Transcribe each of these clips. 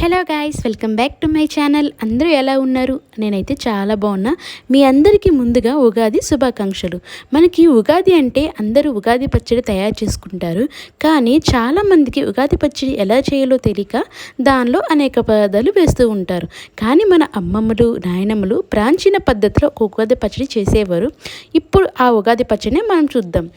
Hello guys, welcome back to my channel. అందరూ ఎలా ఉన్నారు? నేనైతే చాలా బాగున్నా. మీ అందరికీ ముందుగా ఉగాది శుభాకాంక్షలు. మనకి ఉగాది అంటే అందరూ ఉగాది పచ్చడి తయారు చేసుకుంటారు. కానీ చాలామందికి ఉగాది పచ్చడి ఎలా చేయాలో తెలియక దానిలో అనేక పదార్థాలు వేస్తూ ఉంటారు. కానీ మన అమ్మమ్మలు, నాయనమ్మలు ప్రాచీన పద్ధతిలో ఒక ఉగాది పచ్చడి చేసేవారు. ఇప్పుడు ఆ ఉగాది పచ్చడిని మనం చూద్దాం.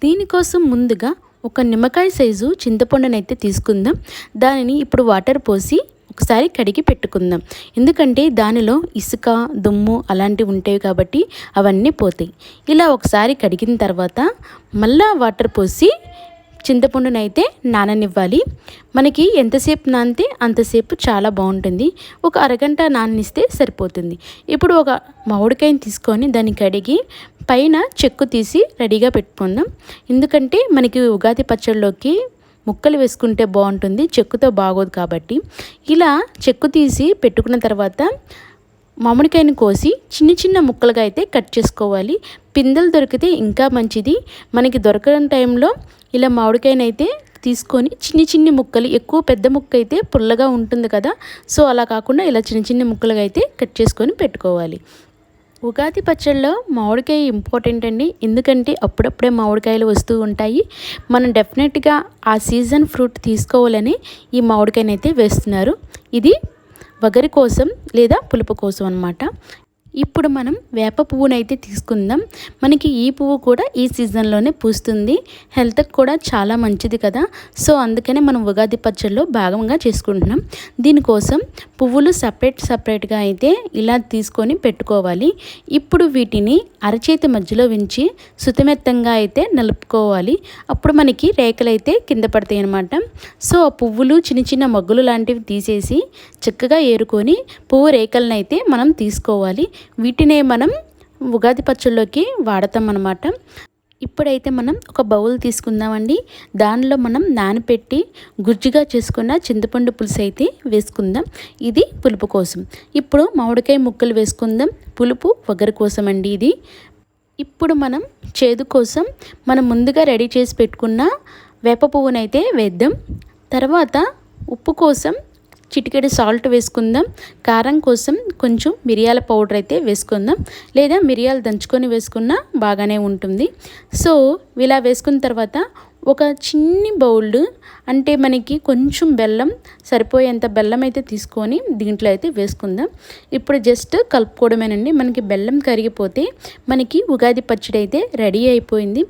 దీనికోసం ముందుగా ఒక నిమ్మకాయ సైజు చింతపండునైతే తీసుకుందాం. దానిని ఇప్పుడు వాటర్ పోసి ఒకసారి కడిగి పెట్టుకుందాం. ఎందుకంటే దానిలో ఇసుక, దుమ్ము అలాంటివి ఉంటాయి కాబట్టి అవన్నీ పోతాయి. ఇలా ఒకసారి కడిగిన తర్వాత మళ్ళా వాటర్ పోసి చింతపండునైతే నాననివ్వాలి. మనకి ఎంతసేపు నానితే అంతసేపు చాలా బాగుంటుంది. ఒక అరగంట నాననిస్తే సరిపోతుంది. ఇప్పుడు ఒక మామిడికాయని తీసుకొని దాన్ని కడిగి పైన చెక్కు తీసి రెడీగా పెట్టుకుందాం. ఎందుకంటే మనకి ఉగాది పచ్చడిలోకి ముక్కలు వేసుకుంటే బాగుంటుంది, చెక్కుతో బాగోదు కాబట్టి. ఇలా చెక్కు తీసి పెట్టుకున్న తర్వాత మామిడికాయని కోసి చిన్న చిన్న ముక్కలుగా అయితే కట్ చేసుకోవాలి. పిందెలు దొరికితే ఇంకా మంచిది. మనకి దొరకని టైంలో ఇలా మామిడికాయని అయితే తీసుకొని చిన్ని చిన్ని ముక్కలు, ఎక్కువ పెద్ద ముక్క అయితే పుల్లగా ఉంటుంది కదా, సో అలా కాకుండా ఇలా చిన్న చిన్న ముక్కలుగా అయితే కట్ చేసుకొని పెట్టుకోవాలి. ఉగాది పచ్చడిలో మామిడికాయ ఇంపార్టెంట్ అండి. ఎందుకంటే అప్పుడప్పుడే మామిడికాయలు వస్తూ ఉంటాయి. మనం డెఫినెట్గా ఆ సీజన్ ఫ్రూట్ తీసుకోవాలని ఈ మామిడికాయని అయితే వేస్తున్నారు. ఇది వగరి కోసం లేదా పులుపు కోసం అన్నమాట. ఇప్పుడు మనం వేప పువ్వునైతే తీసుకుందాం. మనకి ఈ పువ్వు కూడా ఈ సీజన్లోనే పూస్తుంది. హెల్త్కి కూడా చాలా మంచిది కదా, సో అందుకనే మనం ఉగాది పచ్చడిలో భాగంగా చేసుకుంటున్నాం. దీనికోసం పువ్వులు సపరేట్గా అయితే ఇలా తీసుకొని పెట్టుకోవాలి. ఇప్పుడు వీటిని అరచేతి మధ్యలో ఉంచి సుతిమెత్తంగా అయితే నలుపుకోవాలి. అప్పుడు మనకి రేఖలు అయితే కింద పడతాయి అన్నమాట. సో ఆ పువ్వులు చిన్న చిన్న మగ్గులు లాంటివి తీసేసి చక్కగా ఏరుకొని పువ్వు రేఖలను అయితే మనం తీసుకోవాలి. వీటినే మనం ఉగాది పచ్చళ్ళలోకి వాడతాం అన్నమాట. ఇప్పుడైతే మనం ఒక బౌల్ తీసుకుందామండి. దానిలో మనం నానపెట్టి గుజ్జుగా చేసుకున్న చింతపండు పులుసు అయితే వేసుకుందాం. ఇది పులుపు కోసం. ఇప్పుడు మామిడికాయ ముక్కలు వేసుకుందాం. పులుపు వగరు కోసం అండి ఇది. ఇప్పుడు మనం చేదు కోసం మనం ముందుగా రెడీ చేసి పెట్టుకున్న వేప పువ్వునైతే వేద్దాం. తర్వాత ఉప్పు కోసం చిటికెడు సాల్ట్ వేసుకుందాం. కారం కోసం కొంచెం మిరియాల పౌడర్ అయితే వేసుకుందాం, లేదా మిరియాలు దంచుకొని వేసుకున్నా బాగానే ఉంటుంది. సో ఇలా వేసుకున్న తర్వాత ఒక చిన్ని బౌల్, అంటే మనకి కొంచెం బెల్లం, సరిపోయేంత బెల్లం అయితే తీసుకొని దీంట్లో అయితే వేసుకుందాం. ఇప్పుడు జస్ట్ కలుపుకోవడమేనండి. మనకి బెల్లం కరిగిపోతే మనకి ఉగాది పచ్చడి అయితే రెడీ అయిపోయింది.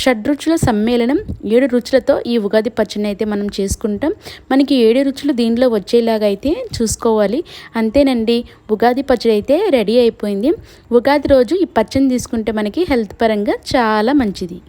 షడ్రుచుల సమ్మేళనం 7 రుచులతో ఈ ఉగాది పచ్చడిని అయితే మనం చేసుకుంటాం. మనకి 7 రుచులు దీంట్లో వచ్చేలాగా అయితే చూసుకోవాలి. అంతేనండి, ఉగాది పచ్చడి అయితే రెడీ అయిపోయింది. ఉగాది రోజు ఈ పచ్చడిని తీసుకుంటే మనకి హెల్త్ పరంగా చాలా మంచిది.